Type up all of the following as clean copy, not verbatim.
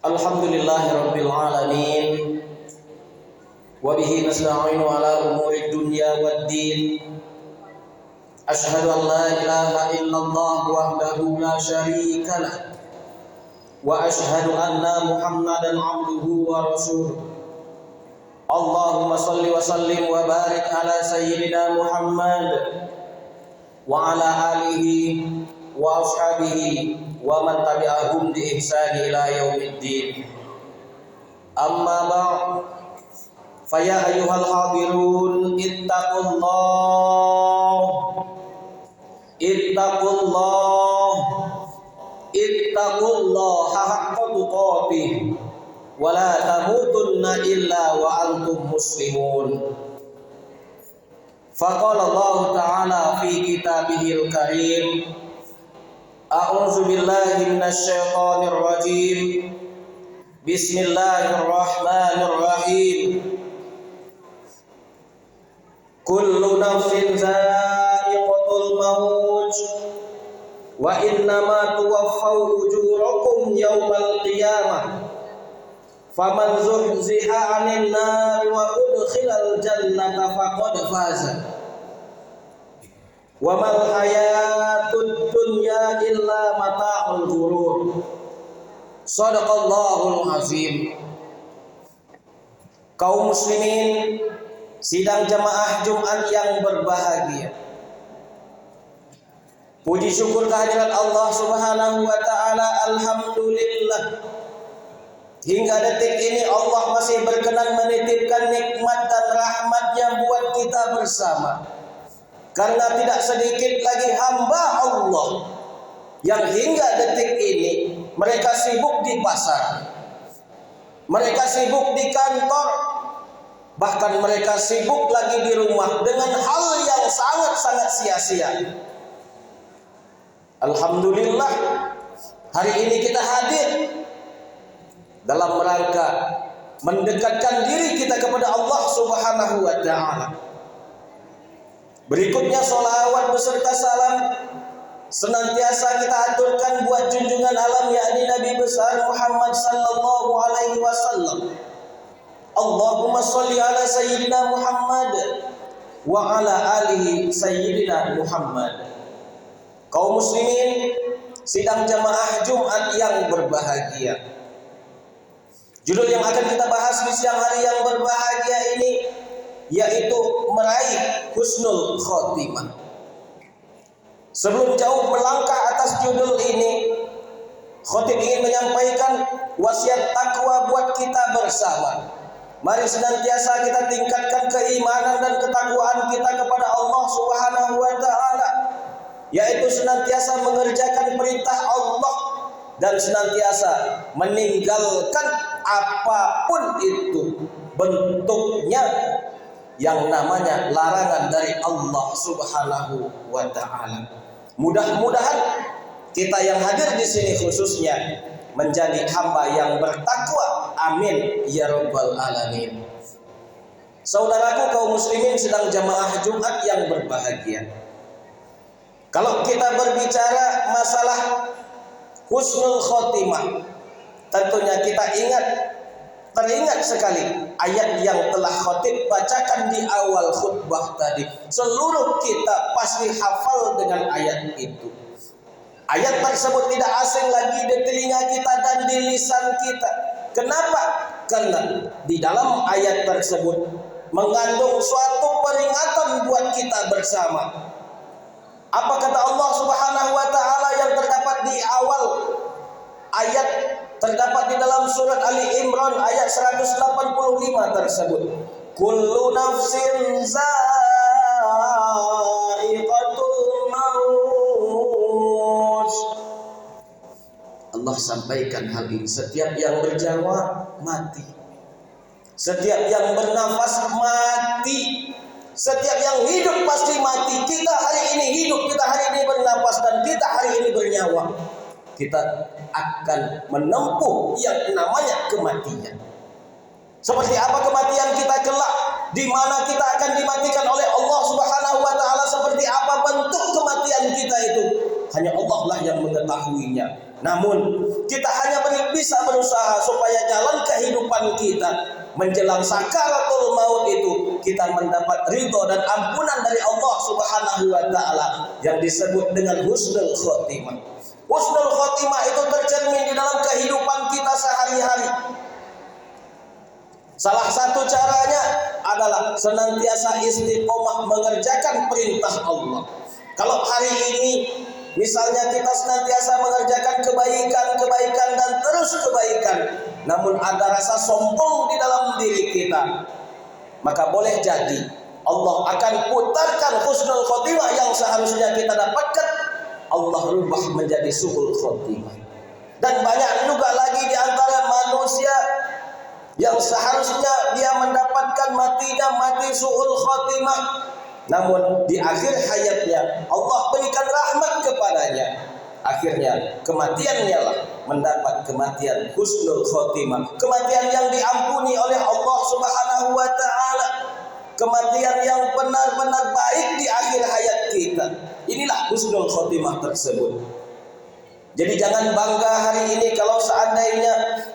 Alhamdulillahirabbil alamin wa bihi nasta'inu ala umuri dunya waddin. Asyhadu an la ilaha illallah wahdahu la syarika lah wa asyhadu anna Muhammadan abduhu wa rasuluh. Allahumma shalli wa sallim wa barik ala sayyidina Muhammad wa ala alihi wa ashabihi wa man tabi'ahum bi ihsani ila yaumiddin. Amma ba'd, fa ya ayyuhal hadirun ittaqullaha haqqa tuqatih wa la tamutunna illa wa antum muslimun. Faqala Allah ta'ala fi kitabihil karim, a'udzu billahi minasy syaithanir rajim. Bismillahirrahmanirrahim. Kullu nafsin za'iqatul maut wa innama tuwaffau ujurakum yaumal qiyamah. Faman zuhziha 'anil nar wa udkhilal jannata faqad faza. Wa mal hayatud dunya illa mata'ul ghurur. Shadaqallahul azim. Kaum muslimin, sidang jamaah Jumat yang berbahagia. Puji syukur kehadirat Allah Subhanahu wa taala, alhamdulillah. Hingga detik ini Allah masih berkenan menitipkan nikmat dan rahmat-Nya buat kita bersama. Karena tidak sedikit lagi hamba Allah yang hingga detik ini mereka sibuk di pasar, mereka sibuk di kantor, bahkan mereka sibuk lagi di rumah dengan hal yang sangat-sangat sia-sia. Alhamdulillah, hari ini kita hadir dalam rangka mendekatkan diri kita kepada Allah Subhanahu wa taala. Berikutnya sholawat beserta salam senantiasa kita aturkan buat junjungan alam yakni Nabi besar Muhammad sallallahu alaihi wasallam. Allahumma sholli ala sayyidina Muhammad wa ala alihi sayyidina Muhammad. Kaum muslimin, sidang jamaah Jumat yang berbahagia. Judul yang akan kita bahas di siang hari yang berbahagia ini yaitu meraih husnul khotimah. Sebelum jauh melangkah atas judul ini, khotib ingin menyampaikan wasiat takwa buat kita bersama. Mari senantiasa kita tingkatkan keimanan dan ketakwaan kita kepada Allah Subhanahu wa taala, yaitu senantiasa mengerjakan perintah Allah dan senantiasa meninggalkan apapun itu bentuknya yang namanya larangan dari Allah Subhanahu wa taala. Mudah-mudahan kita yang hadir di sini khususnya menjadi hamba yang bertakwa. Amin ya rabbal alamin. Saudaraku kaum muslimin sedang jamaah Jumat yang berbahagia. Kalau kita berbicara masalah husnul khotimah, tentunya kita teringat sekali ayat yang telah khotib bacakan di awal khutbah tadi. Seluruh kita pasti hafal dengan ayat itu. Ayat tersebut tidak asing lagi di telinga kita dan di lisan kita. Kenapa? Karena di dalam ayat tersebut mengandung suatu peringatan buat kita bersama. Apa kata Allah Subhanahu wa taala yang terdapat di awal ayat, terdapat di dalam surat Ali Imran ayat 185 tersebut? Kullu nafsin za'iqatul maut. Allah sampaikan hal ini. Setiap yang bernyawa mati. Setiap yang bernafas mati. Setiap yang hidup pasti mati. Kita hari ini hidup, kita hari ini bernafas, dan kita hari ini bernyawa. Kita akan menempuh yang namanya kematian. Seperti apa kematian kita kelak? Di mana kita akan dimatikan oleh Allah Subhanahu wa taala? Seperti apa bentuk kematian kita itu? Hanya Allah lah yang mengetahuinya. Namun kita hanya bisa berusaha supaya jalan kehidupan kita menjelang sakaratul maut itu kita mendapat ridho dan ampunan dari Allah Subhanahu wa taala yang disebut dengan husnul khotimah. Husnul khotimah itu tercermin di dalam kehidupan kita sehari-hari. Salah satu caranya adalah senantiasa istiqomah mengerjakan perintah Allah. Kalau hari ini misalnya kita senantiasa mengerjakan kebaikan dan terus kebaikan, namun ada rasa sombong di dalam diri kita, maka boleh jadi Allah akan putarkan husnul khotimah yang seharusnya kita dapatkan, Allah rubah menjadi su'ul khotimah. Dan banyak juga lagi di antara manusia yang seharusnya dia mendapatkan mati su'ul khotimah, namun di akhir hayatnya Allah berikan rahmat kepadanya, akhirnya kematiannya lah mendapat kematian husnul khotimah, kematian yang diampuni oleh Allah Subhanahu wa taala, kematian yang benar-benar baik di akhir hayat kita. Inilah husnul khotimah tersebut. Jadi jangan bangga hari ini kalau seandainya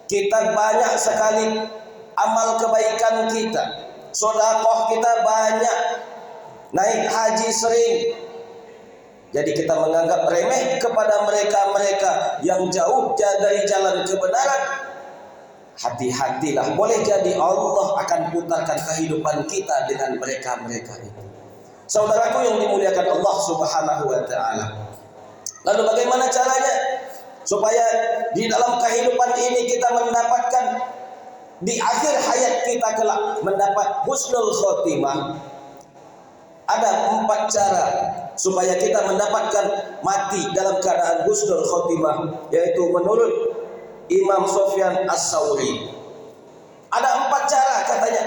kita banyak sekali amal kebaikan kita, sedekah kita banyak, naik haji sering. Jadi kita menganggap remeh kepada mereka-mereka yang jauh dari jalan kebenaran. Hati-hatilah, boleh jadi Allah akan putarkan kehidupan kita dengan mereka-mereka itu. Saudaraku yang dimuliakan Allah Subhanahu wa taala. Lalu bagaimana caranya supaya di dalam kehidupan ini kita mendapatkan di akhir hayat kita kelak mendapat husnul khotimah? Ada 4 cara supaya kita mendapatkan mati dalam keadaan husnul khotimah, yaitu menurut Imam Sufyan As-Tsauri. Ada 4 cara katanya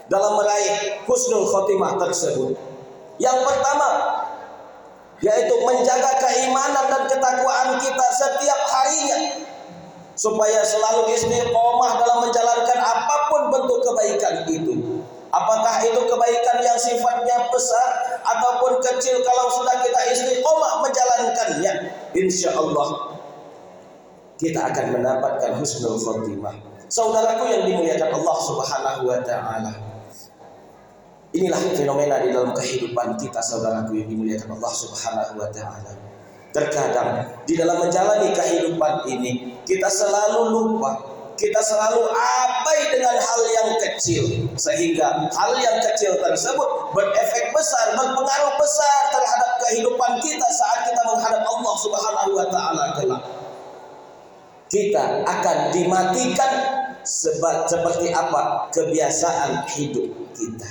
dalam meraih husnul khotimah tersebut. Yang pertama yaitu menjaga keimanan dan ketakwaan kita setiap harinya, supaya selalu istiqomah dalam menjalankan apapun bentuk kebaikan itu. Apakah itu kebaikan yang sifatnya besar ataupun kecil, kalau sudah kita istiqomah menjalankannya, insya Allah kita akan mendapatkan husnul khotimah. Saudaraku yang dimuliakan Allah Subhanahu wa taala, inilah fenomena di dalam kehidupan kita, saudaraku yang dimuliakan Allah Subhanahu wa taala. Terkadang di dalam menjalani kehidupan ini kita selalu lupa, kita selalu abai dengan hal yang kecil, sehingga hal yang kecil tersebut berefek besar, berpengaruh besar terhadap kehidupan kita saat kita menghadap Allah Subhanahu wa taala kelak. Kita akan dimatikan seperti apa kebiasaan hidup kita.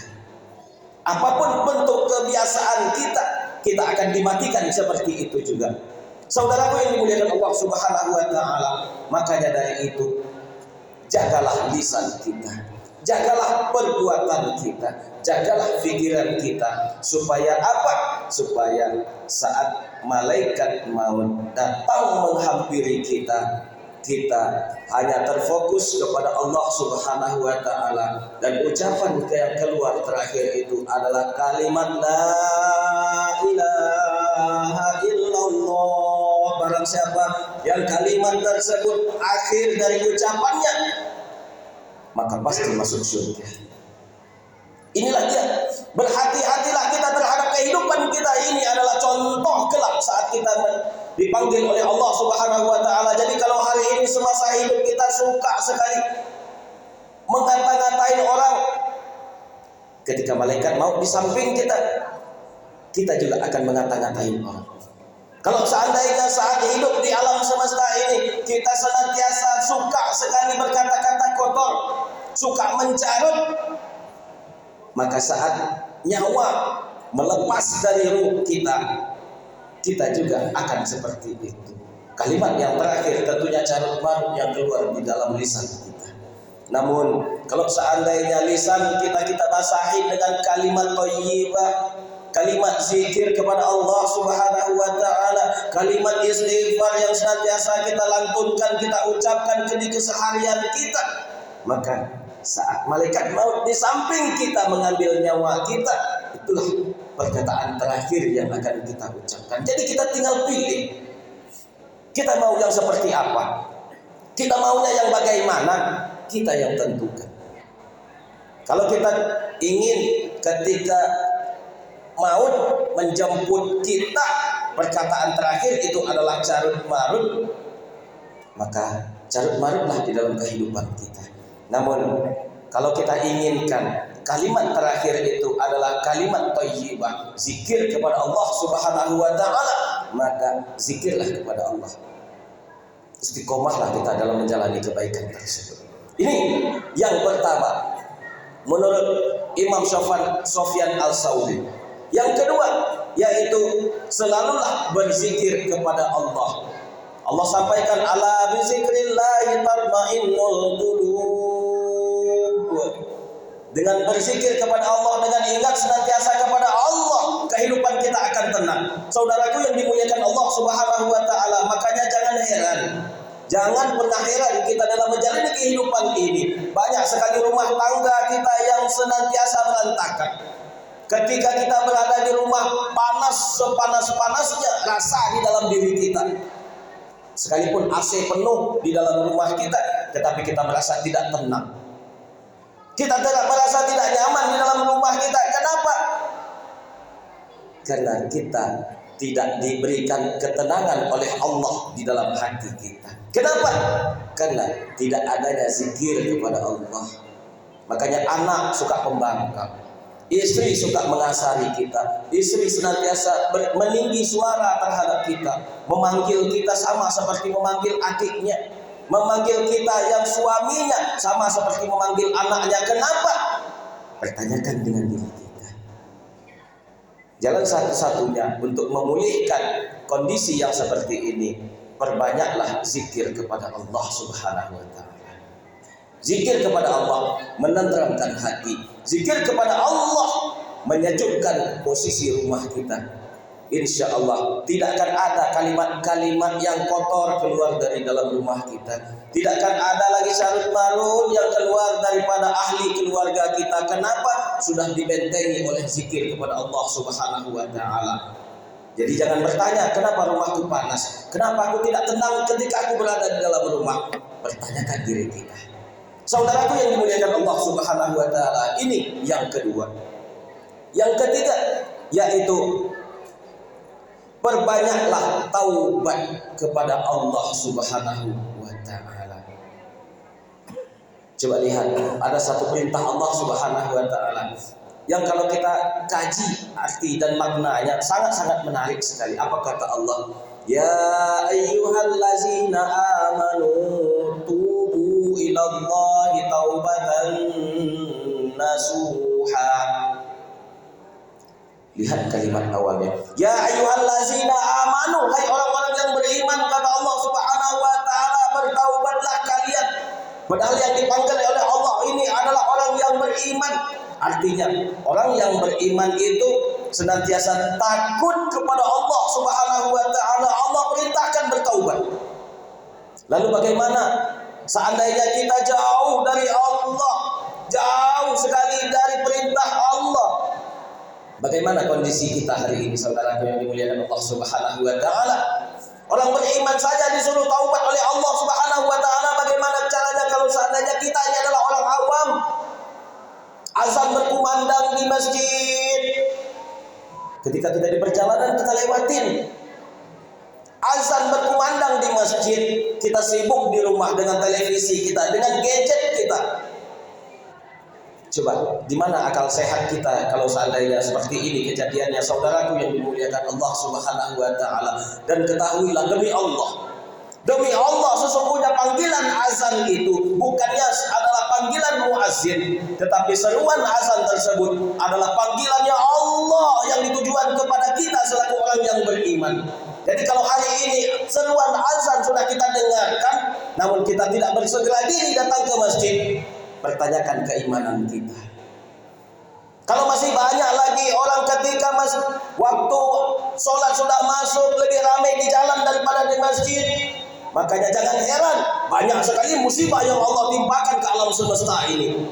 Apapun bentuk kebiasaan kita, kita akan dimatikan seperti itu juga. Saudaraku yang dimuliakan Allah Subhanahu wa taala, makanya dari itu jagalah lisan kita, jagalah perbuatan kita, jagalah pikiran kita, supaya apa? Supaya saat malaikat maut datang menghampiri kita, kita hanya terfokus kepada Allah Subhanahu wa taala, dan ucapan yang keluar terakhir itu adalah kalimat la ilaha illallah. Barang siapa yang kalimat tersebut akhir dari ucapannya, maka pasti masuk surga. Inilah dia. Berhati-hatilah kita terhadap kehidupan kita. Ini adalah contoh kelak saat kita dipanggil oleh Allah Subhanahu wa taala. Jadi kalau hari ini semasa hidup kita suka sekali mengata-ngatain orang, ketika malaikat maut di samping kita, kita juga akan mengata-ngatain orang. Kalau seandainya saat hidup di alam semesta ini kita senantiasa suka sekali berkata-kata kotor, suka mencarut, maka saat nyawa melepas dari ruh kita, kita juga akan seperti itu. Kalimat yang terakhir tentunya carut marut yang keluar di dalam lisan kita. Namun kalau seandainya lisan kita basahi dengan kalimat thayyibah, kalimat zikir kepada Allah Subhanahu wa taala, kalimat istighfar yang senantiasa kita lantunkan, kita ucapkan di keseharian kita, maka saat malaikat maut di samping kita mengambil nyawa kita, itulah perkataan terakhir yang akan kita ucapkan. Jadi kita tinggal pilih. Kita mau yang seperti apa? Kita maunya yang bagaimana? Kita yang tentukan. Kalau kita ingin ketika maut menjemput kita, perkataan terakhir itu adalah carut marut, maka carut marutlah di dalam kehidupan kita. Namun kalau kita inginkan kalimat terakhir itu adalah kalimat thayyibah, zikir kepada Allah Subhanahu wa taala, maka zikirlah kepada Allah. Istiqomahlah kita dalam menjalani kebaikan tersebut. Ini yang pertama menurut Imam Sufyan Al-Tsauri. Yang kedua yaitu selalulah berzikir kepada Allah. Allah sampaikan ala bizikrillahi tatmainnul qulub. Dengan berzikir kepada Allah, dengan ingat senantiasa kepada Allah, kehidupan kita akan tenang. Saudaraku yang dimuliakan Allah Subhanahu wa taala, makanya jangan heran. Jangan pernah heran kita dalam menjalani kehidupan ini. Banyak sekali rumah tangga kita yang senantiasa berantakan. Ketika kita berada di rumah, panas sepanas-panasnya rasa di dalam diri kita. Sekalipun AC penuh di dalam rumah kita, tetapi kita merasa tidak tenang. Kita merasa tidak nyaman di dalam rumah kita. Kenapa? Karena kita tidak diberikan ketenangan oleh Allah di dalam hati kita. Kenapa? Karena tidak adanya zikir kepada Allah. Makanya anak suka pembangkang, istri suka mengasari kita, istri senantiasa meninggi suara terhadap kita, memanggil kita sama seperti memanggil adiknya, memanggil kita yang suaminya sama seperti memanggil anaknya. Kenapa? Pertanyakan dengan diri kita. Jalan satu-satunya untuk memulihkan kondisi yang seperti ini, perbanyaklah zikir kepada Allah Subhanahu wa taala. Zikir kepada Allah menenteramkan hati. Zikir kepada Allah menyejukkan posisi rumah kita. Insya Allah tidak akan ada kalimat-kalimat yang kotor keluar dari dalam rumah kita. Tidak akan ada lagi carut marut yang keluar daripada ahli keluarga kita. Kenapa? Sudah dibentengi oleh zikir kepada Allah Subhanahu wa taala. Jadi jangan bertanya, kenapa rumahku panas? Kenapa aku tidak tenang ketika aku berada di dalam rumah? Pertanyakan diri kita. Saudaraku yang dimuliakan Allah Subhanahu wa taala, ini yang kedua. Yang ketiga yaitu perbanyaklah taubat kepada Allah Subhanahu wa taala. Coba lihat, ada satu perintah Allah Subhanahu wa taala yang kalau kita kaji arti dan maknanya sangat-sangat menarik sekali. Apa kata Allah? Ya ayyuhallazina amanu tubu ilallahi taubatan nasuha. Lihat kalimat awalnya. Ya ayyuhallazina amanu, hai orang-orang yang beriman, kata Allah Subhanahu wa taala, bertaubatlah kalian. Padahal yang dipanggil oleh Allah ini adalah orang yang beriman. Artinya orang yang beriman itu senantiasa takut kepada Allah Subhanahu wa taala. Allah perintahkan bertaubat. Lalu bagaimana seandainya kita jauh dari Allah, jauh sekali dari perintah Allah? Bagaimana kondisi kita hari ini, saudara yang dimuliakan Allah Subhanahu wa taala? Orang beriman saja disuruh taubat oleh Allah Subhanahu wa taala. Bagaimana caranya kalau seandainya kita ini adalah orang awam? Azan berkumandang di masjid. Ketika kita di perjalanan kita lewatin. Azan berkumandang di masjid, kita sibuk di rumah dengan televisi kita, dengan gadget kita. Coba, di mana akal sehat kita kalau seandainya seperti ini kejadiannya, saudaraku yang dimuliakan Allah Subhanahu wa taala? Dan ketahuilah demi Allah sesungguhnya panggilan azan itu bukannya adalah panggilan muazzin, tetapi seruan azan tersebut adalah panggilannya Allah yang ditujukan kepada kita selaku orang yang beriman. Jadi kalau hari ini seruan azan sudah kita dengarkan, namun kita tidak bersegera diri datang ke masjid, pertanyakan keimanan kita. Kalau masih banyak lagi orang ketika waktu sholat sudah masuk lebih ramai di jalan daripada di masjid, makanya jangan heran banyak sekali musibah yang Allah timpakan ke alam semesta ini.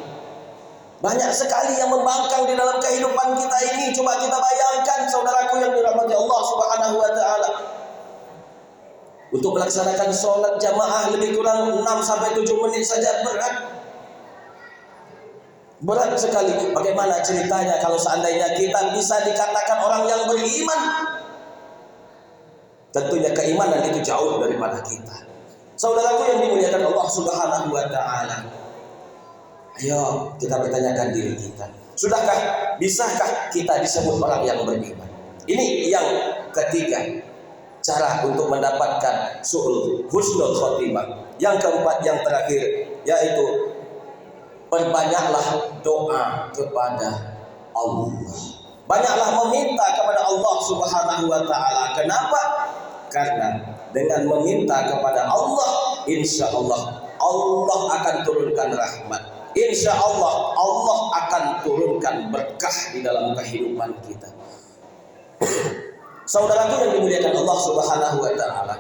Banyak sekali yang membangkang di dalam kehidupan kita ini. Coba kita bayangkan, saudaraku yang dirahmati Allah Subhanahu wa taala. Untuk melaksanakan sholat jamaah lebih kurang 6 sampai 7 menit saja berat sekali. Bagaimana ceritanya kalau seandainya kita bisa dikatakan orang yang beriman? Tentunya keimanan itu jauh daripada kita. Saudaraku yang dimuliakan Allah Subhanahu wa taala. Ayo kita bertanyakan diri kita. Bisakah kita disebut orang yang beriman? Ini yang ketiga, cara untuk mendapatkan husnul khotimah. Yang keempat, yang terakhir, yaitu perbanyaklah doa kepada Allah. Banyaklah meminta kepada Allah Subhanahu wa taala. Kenapa? Karena dengan meminta kepada Allah, insya Allah Allah akan turunkan rahmat. Insya Allah Allah akan turunkan berkah di dalam kehidupan kita. Saudaraku yang dimuliakan Allah Subhanahu wa taala,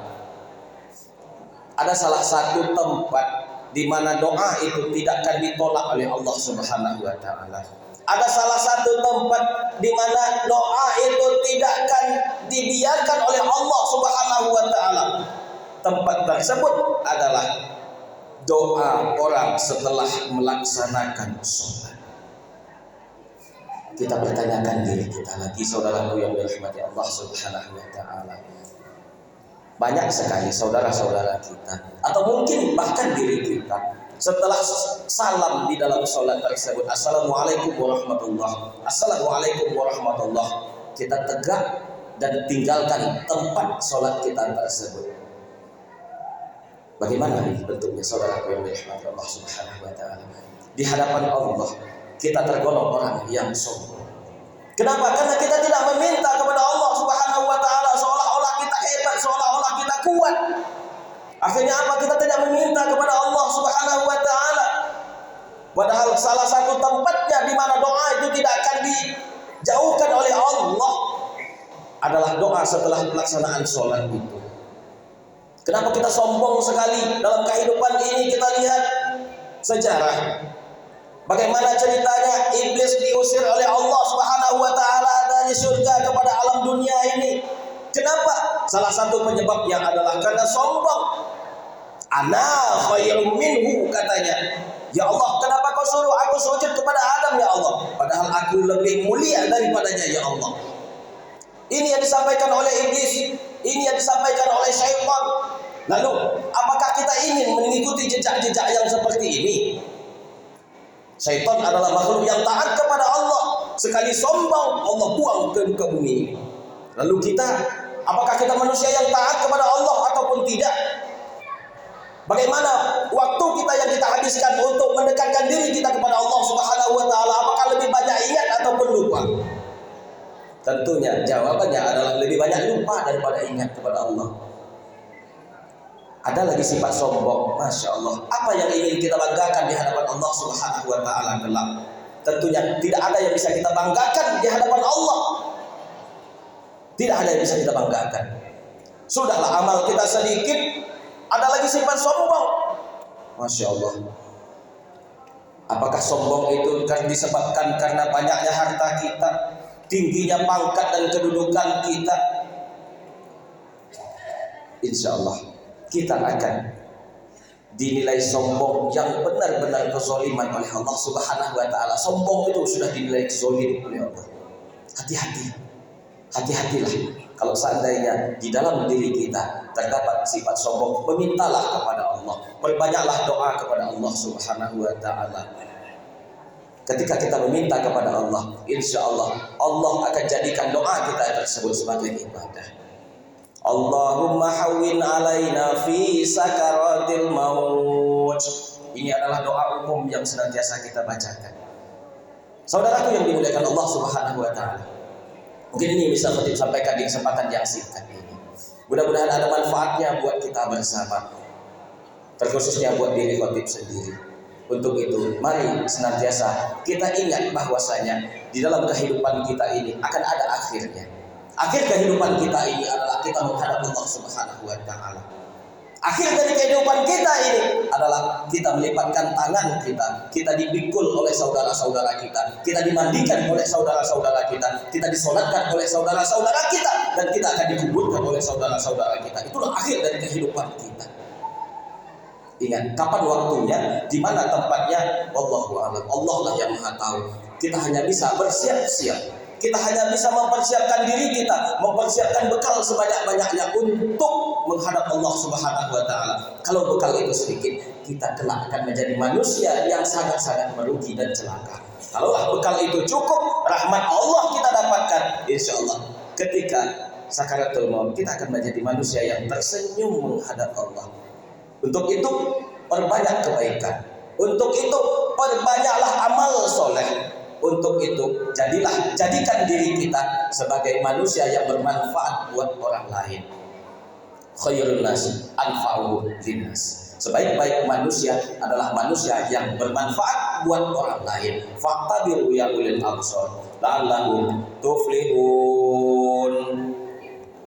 ada salah satu tempat di mana doa itu tidak akan ditolak oleh Allah Subhanahu wa taala. Ada salah satu tempat di mana doa itu tidak akan dibiarkan oleh Allah Subhanahu wa taala. Tempat tersebut adalah doa orang setelah melaksanakan sholat. Kita bertanyakan diri kita lagi, saudaraku yang dirahmati Allah Subhanahu wa taala. Banyak sekali saudara-saudara kita, atau mungkin bahkan diri kita, setelah salam di dalam sholat tersebut, assalamualaikum warahmatullah, assalamualaikum warahmatullah, kita tegak dan tinggalkan tempat sholat kita tersebut. Bagaimana ini bentuknya, saudaraku yang dirahmati Allah Subhanahu wa taala? Di hadapan Allah kita tergolong orang yang sombong. Kenapa? Karena kita tidak meminta kepada Allah Subhanahu wa taala, seolah-olah kita hebat, seolah-olah kita kuat. Akhirnya apa? Kita tidak meminta kepada Allah Subhanahu wa taala. Padahal salah satu tempatnya di mana doa itu tidak akan dijauhkan oleh Allah adalah doa setelah pelaksanaan sholat itu. Kenapa kita sombong sekali dalam kehidupan ini? Kita lihat sejarah. Bagaimana ceritanya iblis diusir oleh Allah Subhanahu wa taala dari surga kepada alam dunia ini. Kenapa? Salah satu penyebabnya adalah karena sombong. Ana khairum minhu, katanya. Ya Allah, kenapa kau suruh aku sujud kepada Adam ya Allah? Padahal aku lebih mulia daripadanya ya Allah. Ini yang disampaikan oleh iblis, ini yang disampaikan oleh syaitan. Lalu, apakah kita ingin mengikuti jejak-jejak yang seperti ini? Syaitan adalah makhluk yang taat kepada Allah. Sekali sombong, Allah buang ke bumi. Lalu kita, apakah kita manusia yang taat kepada Allah ataupun tidak? Bagaimana waktu kita yang kita habiskan untuk mendekatkan diri kita kepada Allah Subhanahu wa taala? Apakah lebih banyak ingat ataupun lupa? Tentunya jawabannya adalah lebih banyak lupa daripada ingat kepada Allah. Ada lagi sifat sombong, Masya Allah. Apa yang ingin kita banggakan di hadapan Allah Subhanahu wa taala kelak? Tentunya tidak ada yang bisa kita banggakan di hadapan Allah. Tidak ada yang bisa kita banggakan. Sudahlah amal kita sedikit, ada lagi sifat sombong. Masya Allah. Apakah sombong itu kan disebabkan karena banyaknya harta kita, tingginya pangkat dan kedudukan kita? Insya Allah kita akan dinilai sombong yang benar-benar kezaliman oleh Allah Subhanahu wa taala. Sombong itu sudah dinilai zalim oleh Allah. Hati-hati. Hati-hatilah kalau seandainya di dalam diri kita terdapat sifat sombong. Memintalah kepada Allah, perbanyaklah doa kepada Allah Subhanahu wa taala. Ketika kita meminta kepada Allah, insya Allah Allah akan jadikan doa kita tersebut sebagai ibadah. Allahumma hawwin alaina fi sakaratil maut. Ini adalah doa umum yang senantiasa kita bacakan. Saudaraku yang dimuliakan Allah Subhanahu wa taala. Mungkin ini bisa saya sampaikan di kesempatan yang singkat ini. Mudah-mudahan ada manfaatnya buat kita bersama. Terkhususnya buat diri khotib sendiri. Untuk itu, mari senantiasa kita ingat bahwasanya di dalam kehidupan kita ini akan ada akhirnya. Akhir kehidupan kita ini adalah kita menghadap Allah Subhanahu wa taala. Akhir dari kehidupan kita ini adalah kita kita melipatkan tangan kita dipikul oleh saudara-saudara kita dimandikan oleh saudara-saudara kita disolatkan oleh saudara-saudara kita, dan kita akan dikuburkan oleh saudara-saudara kita. Itulah akhir dari kehidupan kita. Ingat, kapan waktunya, di mana tempatnya, wallahu a'lam. Allah lah yang Maha tahu. Kita hanya bisa bersiap-siap. Kita hanya bisa mempersiapkan diri kita, mempersiapkan bekal sebanyak-banyaknya untuk menghadap Allah Subhanahu wa taala. Kalau bekal itu sedikit, kita kelak akan menjadi manusia yang sangat-sangat merugi dan celaka. Kalaulah bekal itu cukup, rahmat Allah kita dapatkan, insya Allah ketika sakaratul maut kita akan menjadi manusia yang tersenyum menghadap Allah. Untuk itu perbanyak kebaikan. Untuk itu perbanyaklah amal soleh. Untuk itu jadikan diri kita sebagai manusia yang bermanfaat buat orang lain. Khairun nas anfa'uhum linnas. Sebaik-baik manusia adalah manusia yang bermanfaat buat orang lain. Faqtabiru ya ulil absar la'allahum tuflihun.